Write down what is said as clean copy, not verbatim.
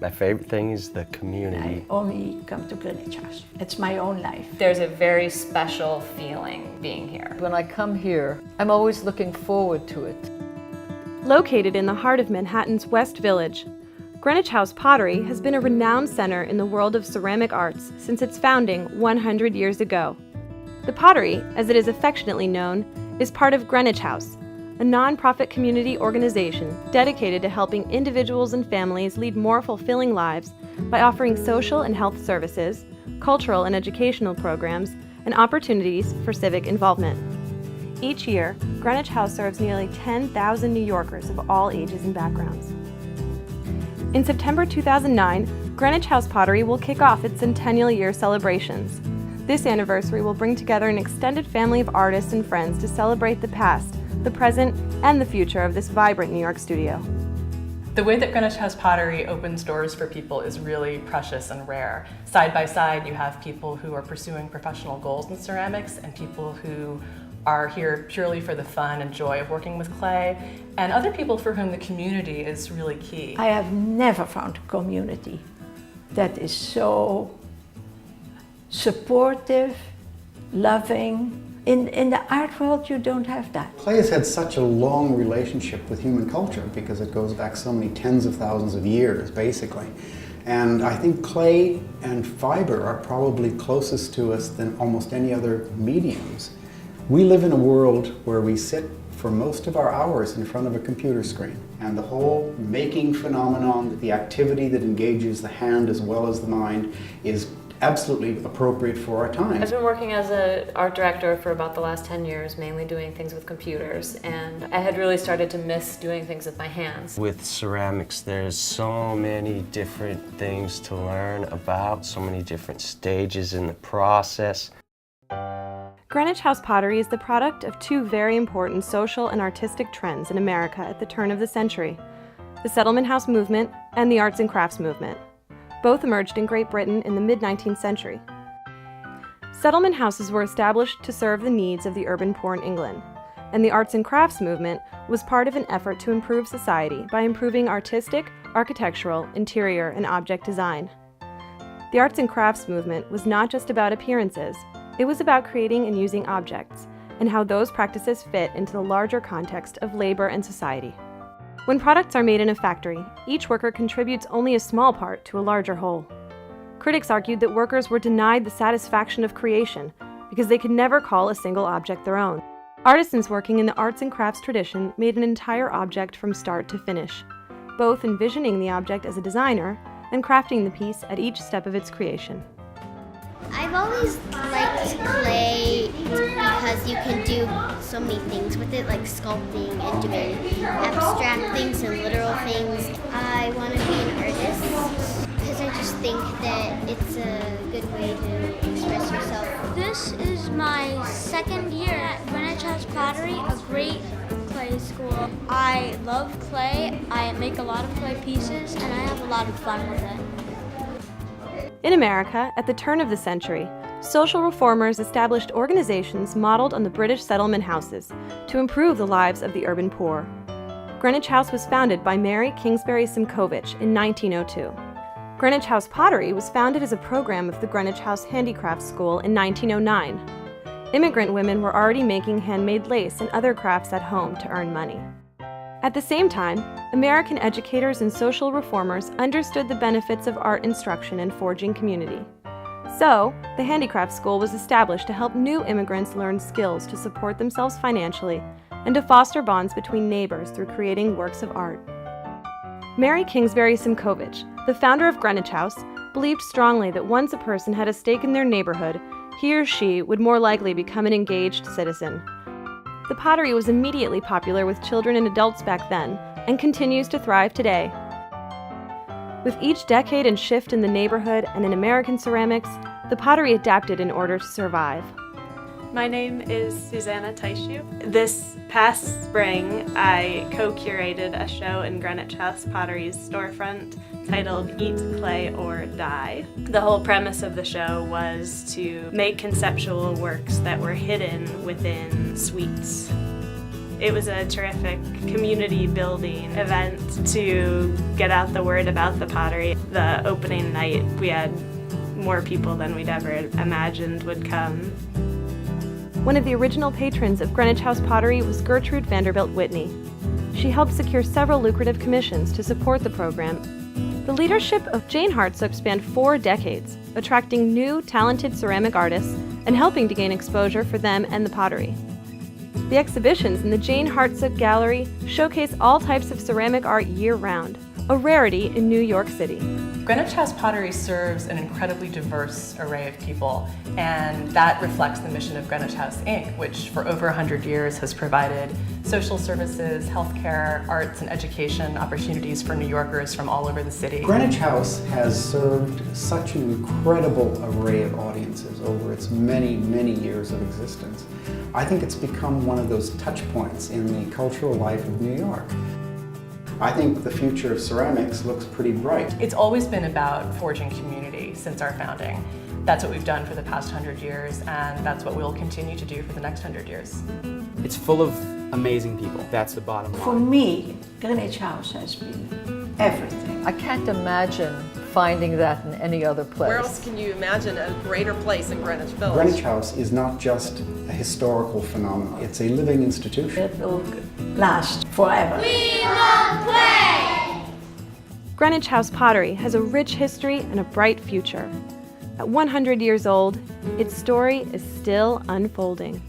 My favorite thing is the community. I only come to Greenwich House. It's my own life. There's a very special feeling being here. When I come here, I'm always looking forward to it. Located in the heart of Manhattan's West Village, Greenwich House Pottery has been a renowned center in the world of ceramic arts since its founding 100 years ago. The Pottery, as it is affectionately known, is part of Greenwich House, a non-profit community organization dedicated to helping individuals and families lead more fulfilling lives by offering social and health services, cultural and educational programs, and opportunities for civic involvement. Each year, Greenwich House serves nearly 10,000 New Yorkers of all ages and backgrounds. In September 2009, Greenwich House Pottery will kick off its Centennial Year celebrations. This anniversary will bring together an extended family of artists and friends to celebrate the past, the present, and the future of this vibrant New York studio. The way that Greenwich House Pottery opens doors for people is really precious and rare. Side by side, you have people who are pursuing professional goals in ceramics and people who are here purely for the fun and joy of working with clay, and other people for whom the community is really key. I have never found a community that is so supportive, loving. In the art world, you don't have that. Clay has had such a long relationship with human culture because it goes back so many tens of thousands of years, basically. And I think clay and fiber are probably closest to us than almost any other mediums. We live in a world where we sit for most of our hours in front of a computer screen. And the whole making phenomenon, the activity that engages the hand as well as the mind, is absolutely appropriate for our time. I've been working as an art director for about the last 10 years, mainly doing things with computers, and I had really started to miss doing things with my hands. With ceramics, there's so many different things to learn about, so many different stages in the process. Greenwich House Pottery is the product of two very important social and artistic trends in America at the turn of the century: the settlement house movement and the arts and crafts movement. Both emerged in Great Britain in the mid-19th century. Settlement houses were established to serve the needs of the urban poor in England, and the arts and crafts movement was part of an effort to improve society by improving artistic, architectural, interior, and object design. The arts and crafts movement was not just about appearances, it was about creating and using objects, and how those practices fit into the larger context of labor and society. When products are made in a factory, each worker contributes only a small part to a larger whole. Critics argued that workers were denied the satisfaction of creation because they could never call a single object their own. Artisans working in the arts and crafts tradition made an entire object from start to finish, both envisioning the object as a designer and crafting the piece at each step of its creation. I've always liked clay because you can do so many things with it, like sculpting and doing abstract things and literal things. I want to be an artist because I just think that it's a good way to express yourself. This is my second year at Greenwich House Pottery, a great clay school. I love clay, I make a lot of clay pieces, and I have a lot of fun with it. In America, at the turn of the century, social reformers established organizations modeled on the British settlement houses to improve the lives of the urban poor. Greenwich House was founded by Mary Kingsbury Simcovich in 1902. Greenwich House Pottery was founded as a program of the Greenwich House Handicrafts School in 1909. Immigrant women were already making handmade lace and other crafts at home to earn money. At the same time, American educators and social reformers understood the benefits of art instruction and forging community. So, the Handicraft School was established to help new immigrants learn skills to support themselves financially and to foster bonds between neighbors through creating works of art. Mary Kingsbury Simcovich, the founder of Greenwich House, believed strongly that once a person had a stake in their neighborhood, he or she would more likely become an engaged citizen. The pottery was immediately popular with children and adults back then, and continues to thrive today. With each decade and shift in the neighborhood and in American ceramics, the pottery adapted in order to survive. My name is Susanna Taishu. This past spring, I co-curated a show in Greenwich House Pottery's storefront titled Eat, Clay, or Die. The whole premise of the show was to make conceptual works that were hidden within sweets. It was a terrific community building event to get out the word about the pottery. The opening night, we had more people than we'd ever imagined would come. One of the original patrons of Greenwich House Pottery was Gertrude Vanderbilt Whitney. She helped secure several lucrative commissions to support the program. The leadership of Jane Hartsook spanned 4 decades, attracting new, talented ceramic artists and helping to gain exposure for them and the pottery. The exhibitions in the Jane Hartsook Gallery showcase all types of ceramic art year-round, a rarity in New York City. Greenwich House Pottery serves an incredibly diverse array of people, and that reflects the mission of Greenwich House, Inc., which for over 100 years has provided social services, healthcare, arts, and education opportunities for New Yorkers from all over the city. Greenwich House has served such an incredible array of audiences over its many, many years of existence. I think it's become one of those touch points in the cultural life of New York. I think the future of ceramics looks pretty bright. It's always been about forging community since our founding. That's what we've done for the past 100 years, and that's what we'll continue to do for the next 100 years. It's full of amazing people. That's the bottom line. For me, Greenwich House has been everything. I can't imagine finding that in any other place. Where else can you imagine a greater place than Greenwich Village? Greenwich House is not just a historical phenomenon, it's a living institution. It will last forever. We love clay! Greenwich House Pottery has a rich history and a bright future. At 100 years old, its story is still unfolding.